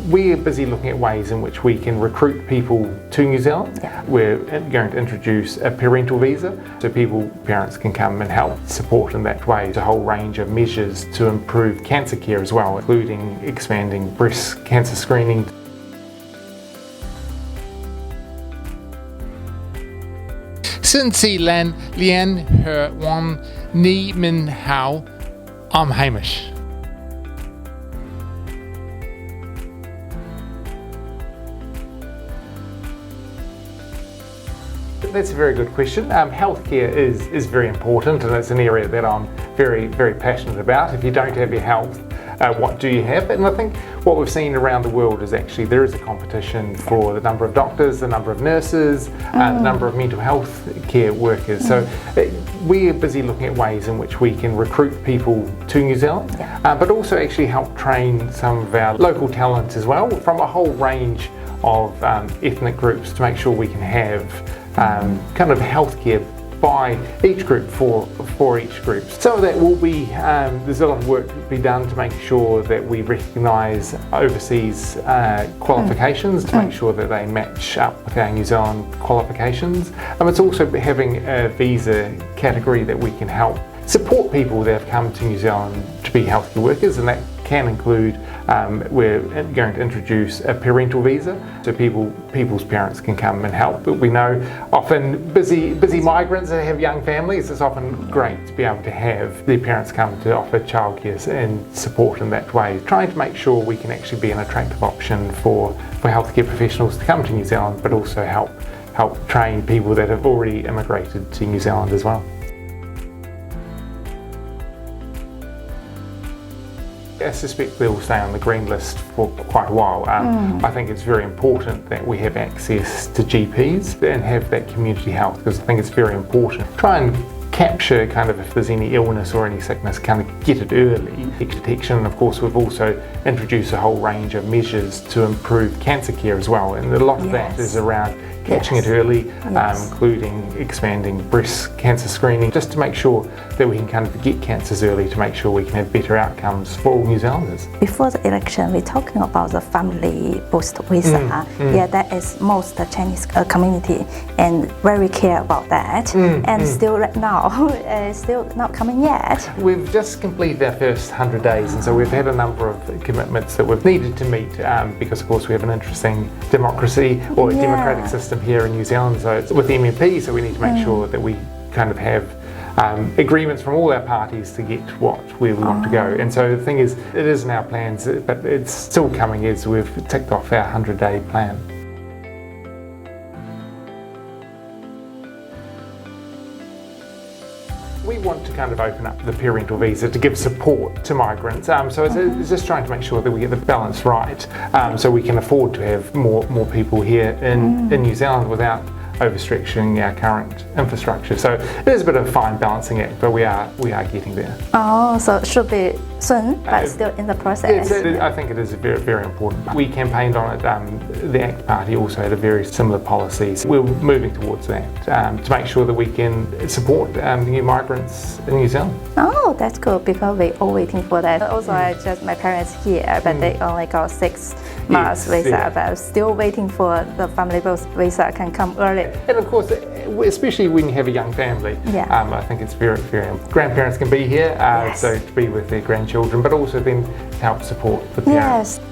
we're busy looking at ways in which we can recruit people to New Zealand. Yeah. We're going to introduce a parental visa so parents can come and help support in that way. There's a whole range of measures to improve cancer care as well, including expanding breast cancer screening.新西兰联合网你们好 I'm Hamish. That's a very good question. Healthcare is very important, and it's an area that I'm very, very passionate about. If you don't have your health, what do you have? And I think what we've seen around the world is actually there is a competition for the number of doctors, the number of nurses, the number of mental health care workers. So we're busy looking at ways in which we can recruit people to New Zealand, but also actually help train some of our local talent as well from a whole range of ethnic groups to make sure we can have kind of healthcare by each group for each group. Some of that will be, there's a lot of work to be done to make sure that we recognise overseas qualifications to make sure that they match up with our New Zealand qualifications. It's also having a visa category that we can help support people that have come to New Zealand to be healthcare workers, and that can include we're going to introduce a parental visa so people's parents can come and help. But we know often busy migrants that have young families, it's often great to be able to have their parents come to offer childcare and support in that way, trying to make sure we can actually be an attractive option for healthcare professionals to come to New Zealand, but also help train people that have already immigrated to New Zealand as well. I suspect they will stay on the green list for quite a while. I think it's very important that we have access to GPs and have that community health, because I think it's very important. Try and capture kind of if there's any illness or any sickness, kind of get it early. Detection, and of course we've also introduced a whole range of measures to improve cancer care as well, and a lot of that is around catching it early, including expanding breast cancer screening, just to make sure that we can kind of get cancers early to make sure we can have better outcomes for all New Zealanders. Before the election, we're talking about the family boost visa. That is most the Chinese community and very care about that. And still right now, still not coming yet. We've just completed our first 100 days, and so we've had a number of commitments that we've needed to meet because of course we have an interesting democracy or democratic system here in New Zealand, so it's with the MMP, so we need to make sure that we kind of have agreements from all our parties to get where we want to go. And so the thing is, it is in our plans, but it's still coming as we've ticked off our 100-day plan. We want to kind of open up the parental visa to give support to migrants. So it's just trying to make sure that we get the balance right, so we can afford to have more people here in New Zealand without overstretching our current infrastructure. So it is a bit of a fine balancing act, but we are getting there. Oh, so it should be soon, but still in the process. I think it is very, very important. We campaigned on it. The ACT Party also had a very similar policy. So we're moving towards that to make sure that we can support new migrants in New Zealand. Oh, that's good, because we're all waiting for that. Also, my parents here, but they only got 6 months visa, but I'm still waiting for the family visa can come early. And of course, especially when you have a young family, I think it's very, very important. Grandparents can be here, so to be with their grandchildren, but also then help support the parents. Yes.